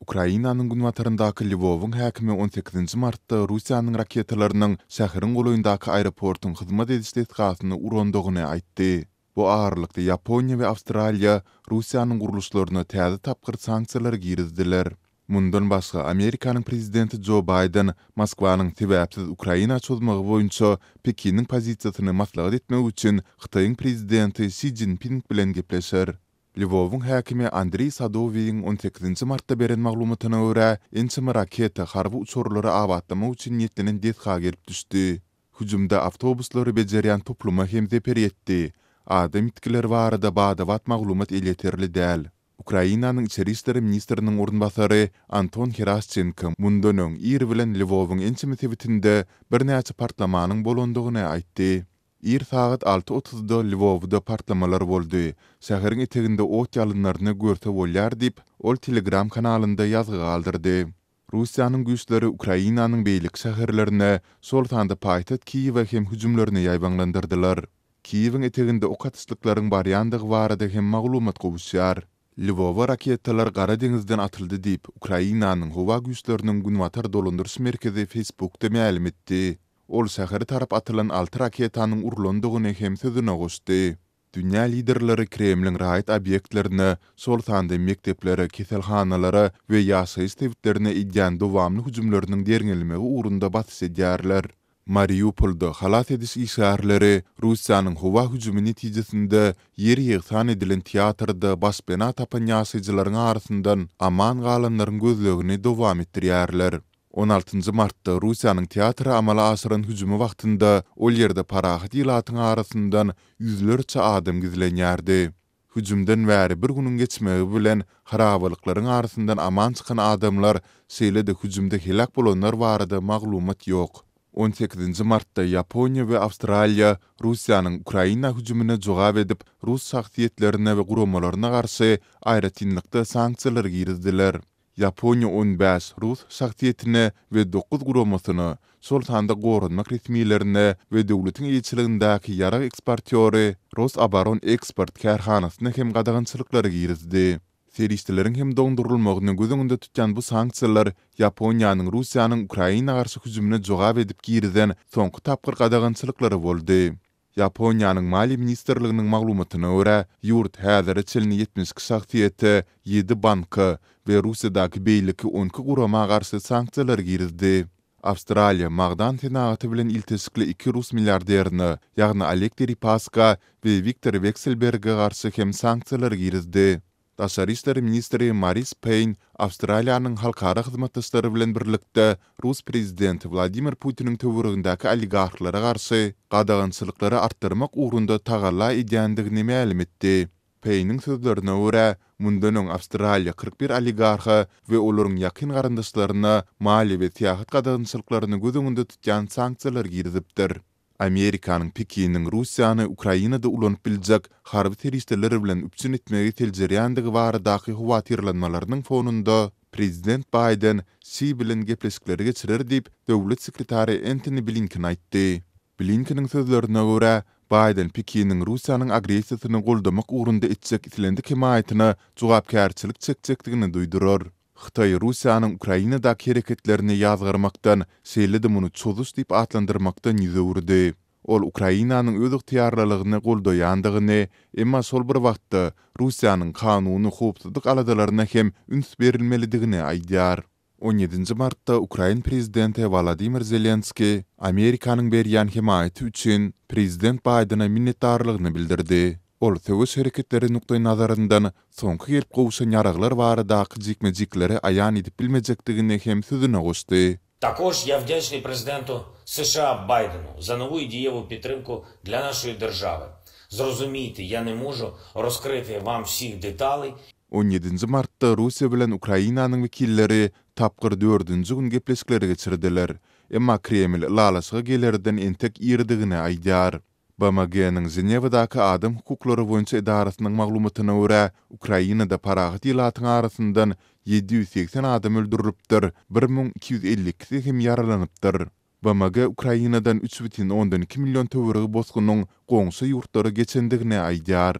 Ukrainanyň günbataryndaky Lwowyň häkimi 18 martda Russiýanyň raketalarynyň şäheriň goloýundaky aeroportyň hyzmat ediş tetgatyny urandygyny aýtdy. Bu ağırlykda Yaponiýa we Awstraliýa Russiýanyň guruluşlaryna täze tapgyr sanksiýalar girizdiler. Mundan başga Amerikanyň prezidenti Joe Biden Moskwanyň sebäpsiz Ukraina çözmegi boýunça Pekiniň pozisiýasyny maslahat etmek üçin Xitayň prezidenti Xi Jinping bilen gepleşer. Lwowyň häkimi Andrei Sadowyň 18 martda beren maglumatyna görä, ençime raketa harby uçurlary abatlamak üçin niýetlenen detga gelip düşdi. Hüjümde awtobuslary bejerýän topluma hem zeper etdi. Adam itkiler barada badavat maglumat elýeterli däl. Ukrainanyň içeri işleri ministriniň ornbasary Anton Heraschenko mundan öň ir bilen Lwowyň ençime sebitinde bir näçe partlamanyň bolandygyny aýtdy. Ir saat 6:30-da Lwowda partlamalar boldy. Şäheriň eteginde ot ýalynlaryny görse bolýar diýip, ol Telegram kanalynda ýazgy galdyrdy. Russiýanyň güýçleri Ukrainanyň beýlik şäherlerine, şol sanda paýtat Kiýewe hem hüjümlerini ýaýbanlandyrdylar. Kiýewiň eteginde ok atyslyklaryň barýandygy barada hem maglumat gowuşýar. Lwowa raketalar Gara dengizden atyldy diýip, Ukrainanyň howa güýçleriniň günbatar dolandyrys merkezi Facebookda ma'lum etdi. Ol şäheri tarap atylan 6 raketanyň urulandygyny hem sözüne goşdy. Dünýä liderleri Kremliň raýat obýektlerini, şol sanda mekdepleri, keselhanalary we ýaşaýyş tebitlerine edýän dowamly hüjümleriniň derňelmegi ugrunda batys edýärler. Mariupolda halat ediş işgärleri Russiýanyň howa hüjümi netijesinde ýeri ýygsan edilen teatrda başpena tapan ýaşaýjylaryň arasyndan aman galanlaryň gözlegini dowam etdirýärler. 16 martda Russiýanyň teatra amala aşyran hüjümi wagtynda ol ýerde parahat ýylatyň arasyndan ýüzlerçe adam gizlenýärdi. Hüjümden bäri bir günüň geçmegi bilen harabalyklaryň arasyndan aman çykan adamlar şeýle-de hüjümde helak bolanlar barada maglumat ýok. 18 martda Yaponiýa we Awstraliýa Russiýanyň Ukraina hüjümine jogap edip, Rus şahsiýetlerine we guramalaryna garşy aýratynlykda sanksiýalar girizdiler. Yaponiýa 15 Rus şahsiýetine we 9 guramasyny, şol sanda gorunmak resmiýetlerine we döwletiň ýetçiligindäki ýarak eksportýory Rosabaron eksport kärhanasyna hem gadagynçylyklary girizdi. Serişdileriň hem dondurulmagyny gözüňde tutýan bu sanksiýalar Yaponiýanyň Russiýanyň Ukraina garşy hüjümine jogap edip girizen soňky tapgyr gadagynçylyklary boldy. Yaponiýanyň Mali ministrliginiň maglumatyna görä, ýurt häzir çelini 72 şahsiýete, 7 banka we Russiýadaky beýleki 10 gurama garşy sanksiýalar girizdi. Awstraliýa Magdan senaty bilen iltisikli 2 Rus milliarderini, ýagny Alek Deripaska we Viktor Vekselberg'e garşy hem sanksiýalar girizdi. Daşary işleri ministri Maris Payne Awstraliýanyň halkara hyzmatdaşlary bilen birlikde Rus prezidenti Vladimir Putiniň töweregindäki oligarklara garşy gadagynçylyklary artdyrmak ugrunda tagalla edýändigini ma'lum etdi. Payne'ň sözlerine görä, mundan öň Awstraliýa 41 oligarka we olaryň ýakyn garandaşlaryna mali we tiýahat gadagynçylyklaryny gözüňde tutýan sanksiýalar girizipdir. Amerikanyň Pekiniň Russiýany Ukrainada ulanyp biljek harby teristleri bilen üpçün etmegi teljerýändigi baradaky howatyrlanmalarynyň fonunda Prezident Biden Xi bilen gepleşikleri geçirer diýip döwlet sekretary Antony Blinken aýtdy. Blinkeniň sözlerine görä, Biden Pekiniň Russiýanyň agresiýasyny goldamak ugrunda etjek itilendik himayatyna jogapkärçilik çekjekdigini duýdurar. Xitay Russiýanyň Ukrainadaky hereketlerini ýazgarmakdan, şeýle-de muny çözdüş diýip atlandyrmakdan ýüzürdi. Ol Ukrainanyň öz ygtyýarlylygyny goldaýandygyny, emma şol bir wagtda Russiýanyň kanuny howpsuzlyk aladalaryna hem üns berilmelidigini aýdýar. 17 martda Ukraina prezidenti Volodymyr Zelenski Amerikanyň berýän himayaty üçin Prezident Biden'a minnetdarlygyny bildirdi. Ol söwüş hereketleri nukday nazaryndan soňky gelip gowuşan ýaraglar baradaky jikmejikleri aýan edip bilmejekdigini hem sözüne goşdy. Також я вдячний президенту США Байдену за нову і дієву підтримку для нашої держави. Зрозумійте, я не можу розкрити вам всіх деталей. 17 martda Russiýa bilen Ukrainanyň wekilleri tapgyr 4-nji gün gepleşikleri geçirdiler. Emma Kreml lalaşyga gelerden entek ýerdigini aýdýar. BMG-niň Ženewadaky adam hukuklary boýunça idarasynyň maglumatyna görä, Ukrainada parahat ýylatyň arasyndan 780 adam öldürilipdir, 1252 hem ýaralanypdyr. BMG Ukrainadan 3,2 milyon töweregi bosgunyň goňşy ýurtlary geçendigini aýdýar.